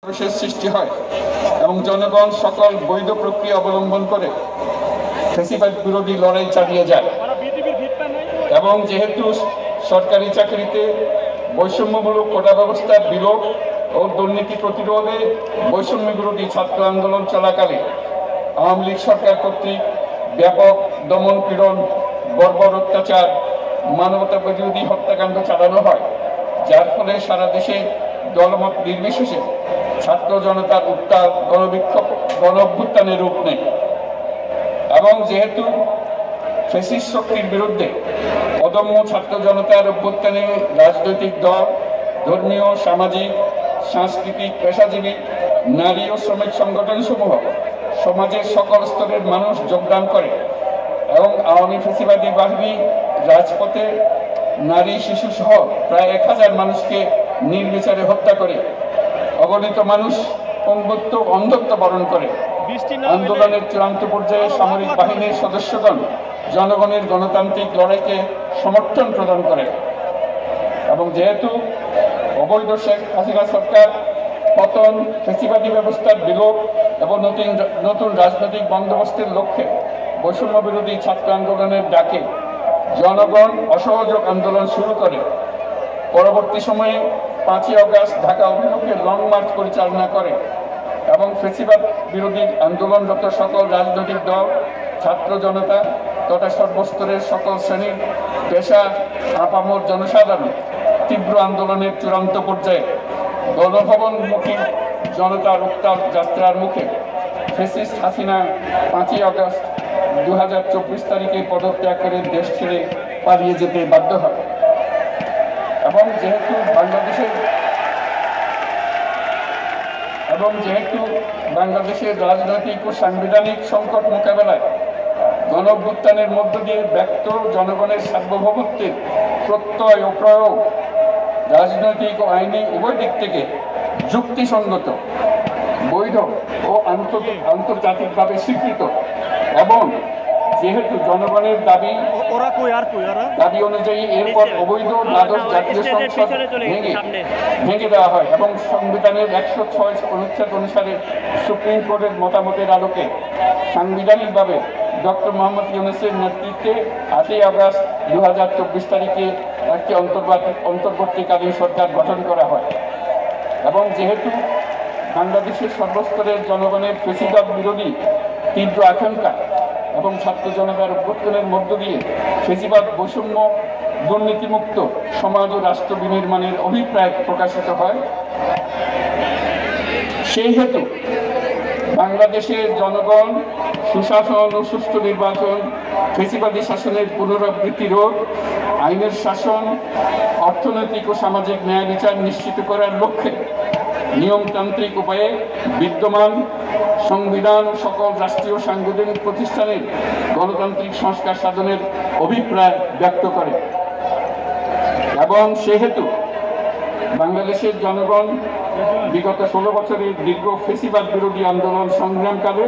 সৃষ্টি হয় এবং জনগণ সকল বৈধ প্রক্রিয়া অবলম্বন করে ফ্যাসিবাদ বিরোধী লড়াই চালিয়ে যায়। এবং যেহেতু সরকারি চাকরিতে বৈষম্যমূলক কোটা ব্যবস্থার বিলোপ ও দুর্নীতি প্রতিরোধে বৈষম্য বিরোধী ছাত্র আন্দোলন চলাকালে আওয়ামী লীগ সরকার কর্তৃক ব্যাপক দমন পীড়ন, বর্বর অত্যাচার, মানবতা বিরোধী হত্যাকাণ্ড চালানো হয়, যার ফলে সারা দেশে দলমত নির্বিশেষে ছাত্র জনতার উত্তাল গণবিক্ষোভ গণঅভ্যুত্থানের রূপ নেয়। এবং যেহেতু ফ্যাসিস্ট শক্তির বিরুদ্ধে অদম্য ছাত্র জনতার অভ্যুত্থানে রাজনৈতিক দল, ধর্মীয়, সামাজিক, সাংস্কৃতিক, পেশাজীবী, নারী ও শ্রমিক সংগঠন সমূহ সমাজের সকল স্তরের মানুষ যোগদান করে এবং আওয়ামী ফ্যাসিবাদী বাহিনী রাজপথে নারী, শিশু সহ প্রায় 1000 মানুষকে নির্বিচারে হত্যা করে, অগণিত মানুষ পঙ্গুত্ব অন্ধত্ব বরণ করে। আন্দোলনের চূড়ান্ত পর্যায়ে সামরিক বাহিনীর সদস্যগণ জনগণের গণতান্ত্রিক লড়াইকে সমর্থন প্রদান করে। এবং যেহেতু অবৈধ শেখ হাসিনা সরকার পতন, ফ্যাসিবাদী ব্যবস্থার বিলোপ এবং নতুন রাজনৈতিক বন্দোবস্তের লক্ষ্যে বৈষম্য বিরোধী ছাত্র আন্দোলনের ডাকে জনগণ অসহযোগ আন্দোলন শুরু করে, পরবর্তী সময়ে 5ই আগস্ট ঢাকা অভিমুখে লং মার্চ পরিচালনা করে এবং ফ্যাসিবাদ বিরোধী আন্দোলনরত সকল রাজনৈতিক দল, ছাত্র জনতা তথা সর্বস্তরের সকল শ্রেণীর পেশা, আপামর জনসাধারণ তীব্র আন্দোলনের চূড়ান্ত পর্যায়ে গণভবনমুখী জনতার উত্তাল যাত্রার মুখে ফ্যাসিস্ট হাসিনা 5ই আগস্ট 2024 তারিখে পদত্যাগ করে দেশ ছেড়ে পালিয়ে যেতে বাধ্য হয়। এবং যেহেতু বাংলাদেশের রাজনৈতিক ও সাংবিধানিক সংকট মোকাবেলায় গণঅভ্যুত্থানের মধ্য দিয়ে ব্যক্ত জনগণের সার্বভৌমত্বের প্রত্যয় ও প্রয়োগ রাজনৈতিক ও আইনি উভয় দিক থেকে যুক্তিসঙ্গত, বৈধ ও আন্তর্জাতিকভাবে স্বীকৃত এবং যেহেতু জনগণের দাবি অনুযায়ী এরপর অবৈধ দ্বাদশ জাতীয় সংসদ ভেঙে দেওয়া হয় এবং সংবিধানের 106 অনুচ্ছেদ অনুসারে সুপ্রিম কোর্টের মতামতের আলোকে সাংবিধানিকভাবে ডক্টর মোহাম্মদ ইউনূসের নেতৃত্বে 8ই আগস্ট 2024 তারিখে একটি অন্তর্বর্তীকালীন সরকার গঠন করা হয়। এবং যেহেতু বাংলাদেশের সর্বস্তরের জনগণের ফ্যাসিবাদ বিরোধী তীব্র আকাঙ্ক্ষা এবং ছাত্র জনতার অভ্যুত্থানের মধ্য দিয়ে ফ্যাসিবাদ, বৈষম্য, দুর্নীতিমুক্ত সমাজ ও রাষ্ট্র বিনির্মাণের অভিপ্রায় প্রকাশিত হয়, সেই হেতু বাংলাদেশের জনগণ সুশাসন ও সুষ্ঠু নির্বাচন, ফ্যাসিবাদী শাসনের পুনরাবৃত্তি রোধ, আইনের শাসন, অর্থনৈতিক ও সামাজিক ন্যায় বিচার নিশ্চিত করার লক্ষ্যে নিয়মতান্ত্রিক উপায়ে বিদ্যমান সংবিধান সকল রাষ্ট্রীয় সাংবিধানিক প্রতিষ্ঠানের গণতান্ত্রিক সংস্কার সাধনের অভিপ্রায় ব্যক্ত করে। এবং সেহেতু বাংলাদেশের জনগণ বিগত 16 বছরের দীর্ঘ ফ্যাসিবাদ বিরোধী আন্দোলন সংগ্রামকালে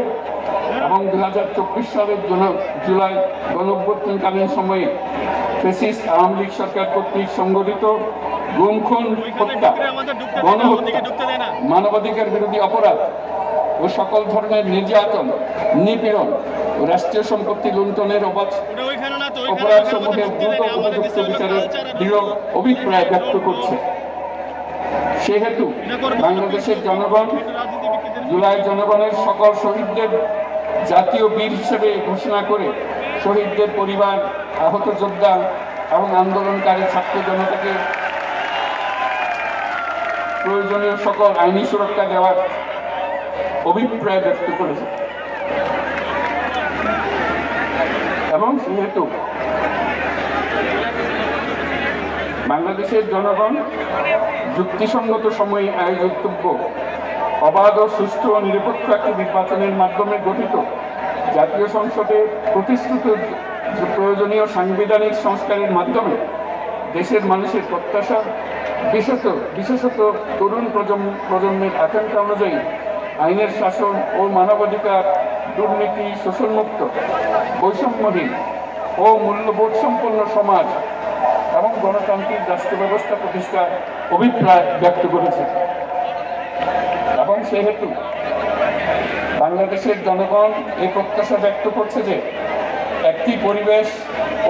এবং 2024 সালের জুলাই গণঅভ্যুত্থানকালীন সময়ে ফ্যাসিস্ট আওয়ামী লীগ সরকার কর্তৃক সংগঠিত গুম, খুন, হত্যা, গণহত্যা, মানবাধিকার বিরোধী অপরাধ ও সকল ধরনের নির্যাতন, নিপীড়ন ও রাষ্ট্রীয় সম্পত্তি লুণ্ঠনের অপরাধ সমূহের দ্রুত উপযুক্ত বিচারের দৃঢ় অভিপ্রায় ব্যক্ত করছে। সেহেতু বাংলাদেশের জনগণ জুলাই জনগণের সকল শহীদদের জাতীয় বীর হিসেবে ঘোষণা করে শহীদদের পরিবার, আহত যোদ্ধা এবং আন্দোলনকারী ছাত্র জনতাকে প্রয়োজনীয় সকল আইনি সুরক্ষা দেওয়ার অভিপ্রায় ব্যক্ত করেছে। এবং সেহেতু বাংলাদেশের জনগণ যুক্তিসঙ্গত সময়ে আয়োজিতব্য অবাধ ও সুষ্ঠু ও নিরপেক্ষ একটি নির্বাচনের মাধ্যমে গঠিত জাতীয় সংসদে প্রতিশ্রুত প্রয়োজনীয় সাংবিধানিক সংস্কারের মাধ্যমে দেশের মানুষের প্রত্যাশা, বিশেষত তরুণ প্রজন্মের আকাঙ্ক্ষা অনুযায়ী আইনের শাসন ও মানবাধিকার, দুর্নীতি, শোষণমুক্ত, বৈষম্যহীন ও মূল্যবোধ সম্পন্ন সমাজ এবং গণতান্ত্রিক রাষ্ট্র ব্যবস্থা প্রতিষ্ঠার অভিপ্রায় ব্যক্ত করেছে। এবং সেহেতু বাংলাদেশের জনগণ এই প্রত্যাশা ব্যক্ত করছে যে একটি পরিবেশ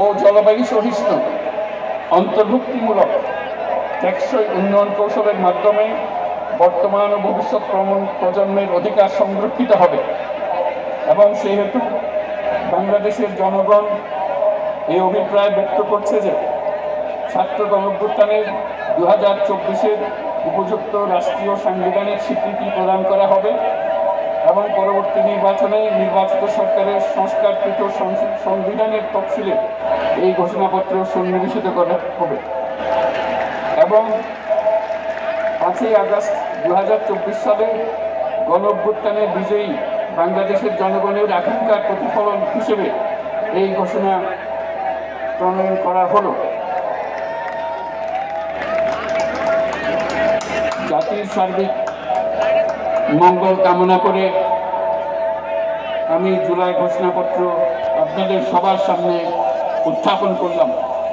ও জলবায়ু সহিষ্ণু অন্তর্ভুক্তিমূলক টেকসই উন্নয়ন কৌশলের মাধ্যমে বর্তমান ও ভবিষ্যৎ প্রজন্মের অধিকার সংরক্ষিত হবে এবং সেহেতু বাংলাদেশের জনগণ এই অভিপ্রায় ব্যক্ত করছে যে ছাত্র গণঅভ্যুত্থানের 2024-এর উপযুক্ত রাষ্ট্রীয় সাংবিধানিক স্বীকৃতি প্রদান করা হবে এবং পরবর্তী নির্বাচনে নির্বাচিত সরকারের সংস্কারকৃত সংবিধানের তফসিলে এই ঘোষণাপত্র সন্নিবেশিত করা হবে এবং 5ই আগস্ট 2024 সালে গণঅভ্যুত্থানে বিজয়ী বাংলাদেশের জনগণের আকাঙ্ক্ষার প্রতিফলন হিসেবে এই ঘোষণা প্রণয়ন করা হলো। জাতির সার্বিক মঙ্গল কামনা করে আমি জুলাই ঘোষণাপত্র আপনাদের সবার সামনে উত্থাপন করলাম।